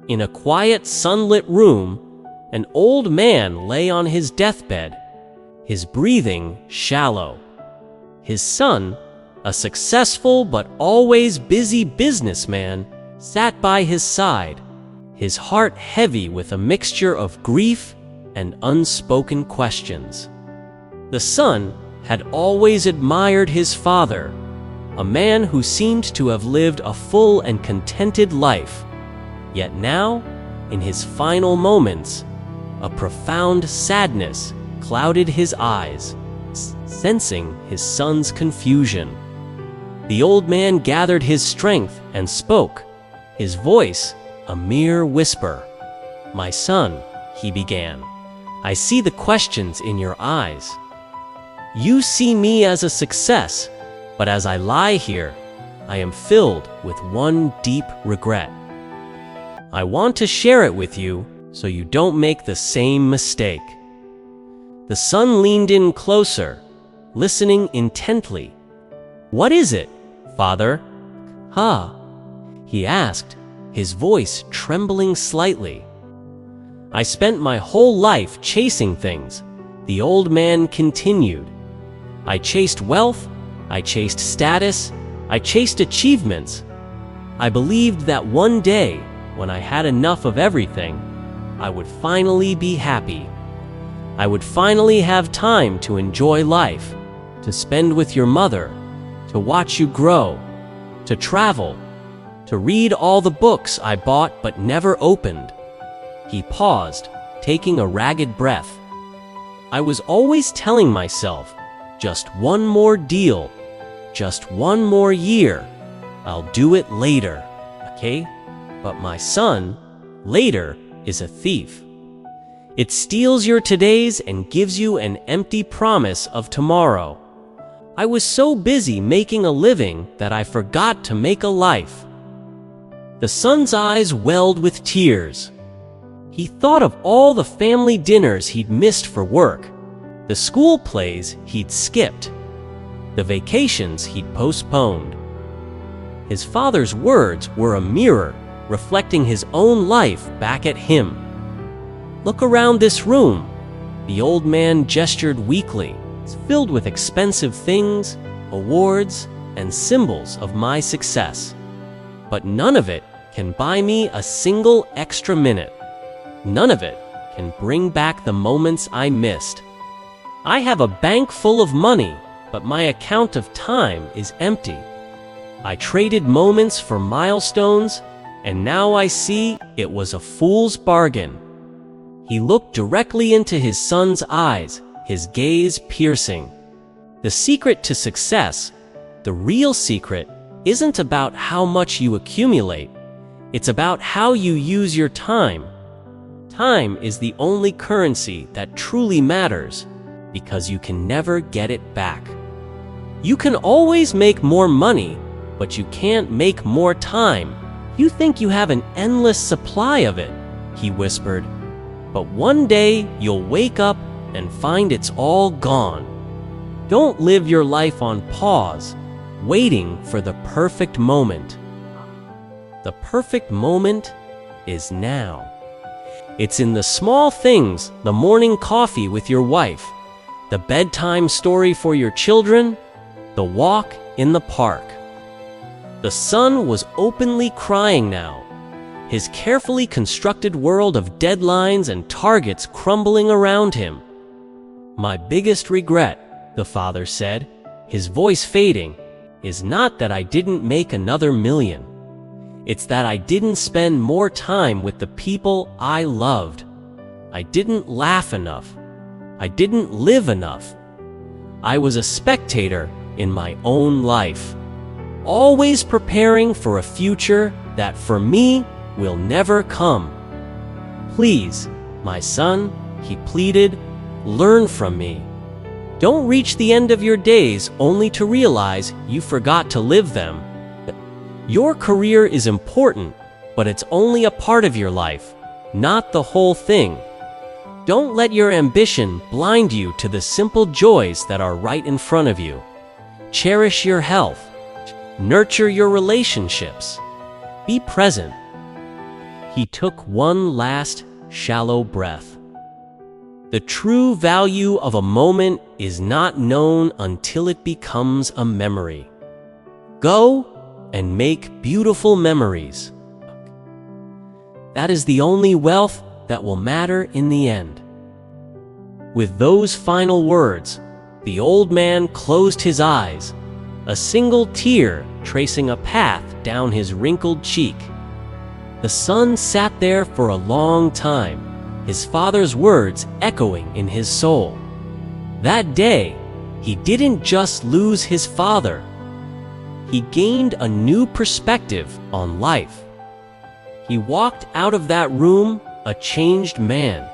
In a quiet, sunlit room, an old man lay on his deathbed, his breathing shallow. His son, a successful but always busy businessman, sat by his side, his heart heavy with a mixture of grief and unspoken questions. The son had always admired his father, a man who seemed to have lived a full and contented life. Yet now, in his final moments, a profound sadness clouded his eyes, sensing his son's confusion. The old man gathered his strength and spoke, his voice a mere whisper. "My son," he began, "I see the questions in your eyes. You see me as a success, but as I lie here, I am filled with one deep regret. I want to share it with you so you don't make the same mistake." The son leaned in closer, listening intently. "What is it, father?" He asked, his voice trembling slightly. "I spent my whole life chasing things," the old man continued. "I chased wealth, I chased status, I chased achievements. I believed that one day, when I had enough of everything, I would finally be happy. I would finally have time to enjoy life, to spend with your mother, to watch you grow, to travel, to read all the books I bought but never opened." He paused, taking a ragged breath. "I was always telling myself, just one more deal, just one more year, I'll do it later, okay? But my son, later is a thief. It steals your todays and gives you an empty promise of tomorrow. I was so busy making a living that I forgot to make a life." The son's eyes welled with tears. He thought of all the family dinners he'd missed for work, the school plays he'd skipped, the vacations he'd postponed. His father's words were a mirror reflecting his own life back at him. "Look around this room," the old man gestured weakly. "It's filled with expensive things, awards, and symbols of my success. But none of it can buy me a single extra minute. None of it can bring back the moments I missed. I have a bank full of money, but my account of time is empty. I traded moments for milestones, and now I see it was a fool's bargain." He looked directly into his son's eyes, his gaze piercing. The secret to success, the real secret, isn't about how much you accumulate. It's about how you use your time. Time is the only currency that truly matters, because you can never get it back. You can always make more money, but you can't make more time. You think you have an endless supply of it, he whispered. But one day you'll wake up and find it's all gone. Don't live your life on pause, waiting for the perfect moment. The perfect moment is now. It's in the small things, the morning coffee with your wife, the bedtime story for your children, the walk in the park. The son was openly crying now, his carefully constructed world of deadlines and targets crumbling around him. "My biggest regret," the father said, his voice fading, "is not that I didn't make another million. It's that I didn't spend more time with the people I loved. I didn't laugh enough. I didn't live enough. I was a spectator in my own life, always preparing for a future that for me will never come. Please, my son," he pleaded, "learn from me. Don't reach the end of your days only to realize you forgot to live them. Your career is important, but it's only a part of your life, not the whole thing. Don't let your ambition blind you to the simple joys that are right in front of you. Cherish your health. Nurture your relationships. Be present. he took one last shallow breath. The true value of a moment is not known until it becomes a memory. Go and make beautiful memories. That is the only wealth that will matter in the end. With those final words, the old man closed his eyes, a single tear tracing a path down his wrinkled cheek. The son sat there for a long time, his father's words echoing in his soul. That day, he didn't just lose his father. He gained a new perspective on life. He walked out of that room a changed man.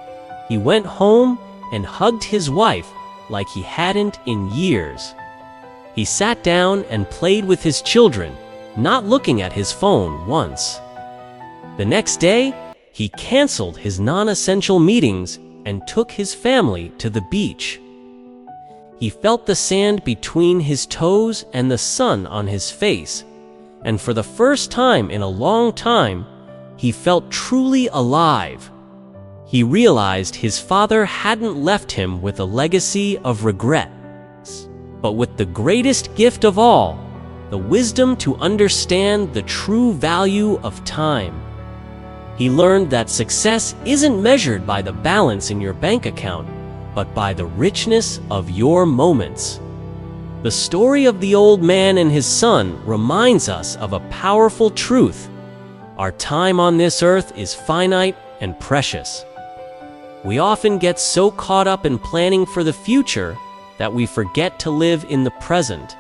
He went home and hugged his wife like he hadn't in years. He sat down and played with his children, not looking at his phone once. The next day, he canceled his non-essential meetings and took his family to the beach. He felt the sand between his toes and the sun on his face, and for the first time in a long time, he felt truly alive. He realized his father hadn't left him with a legacy of regrets, but with the greatest gift of all, the wisdom to understand the true value of time. He learned that success isn't measured by the balance in your bank account, but by the richness of your moments. The story of the old man and his son reminds us of a powerful truth. Our time on this earth is finite and precious. We often get so caught up in planning for the future that we forget to live in the present.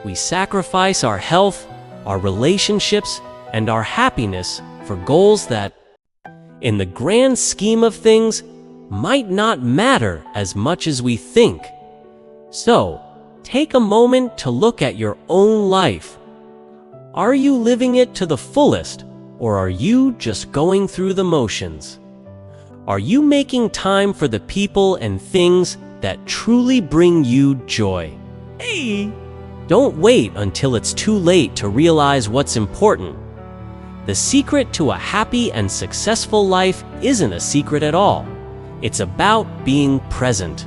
We sacrifice our health, our relationships, and our happiness for goals that, in the grand scheme of things, might not matter as much as we think. So, take a moment to look at your own life. Are you living it to the fullest, or are you just going through the motions? Are you making time for the people and things that truly bring you joy? Hey! Don't wait until it's too late to realize what's important. The secret to a happy and successful life isn't a secret at all. It's about being present.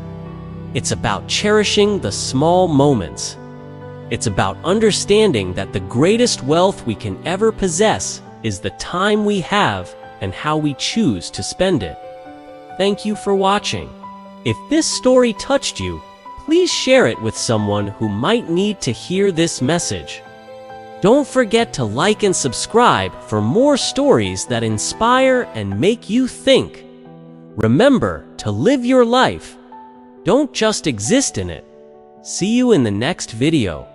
It's about cherishing the small moments. It's about understanding that the greatest wealth we can ever possess is the time we have and how we choose to spend it. Thank you for watching. If this story touched you, please share it with someone who might need to hear this message. Don't forget to like and subscribe for more stories that inspire and make you think. Remember to live your life. Don't just exist in it. See you in the next video.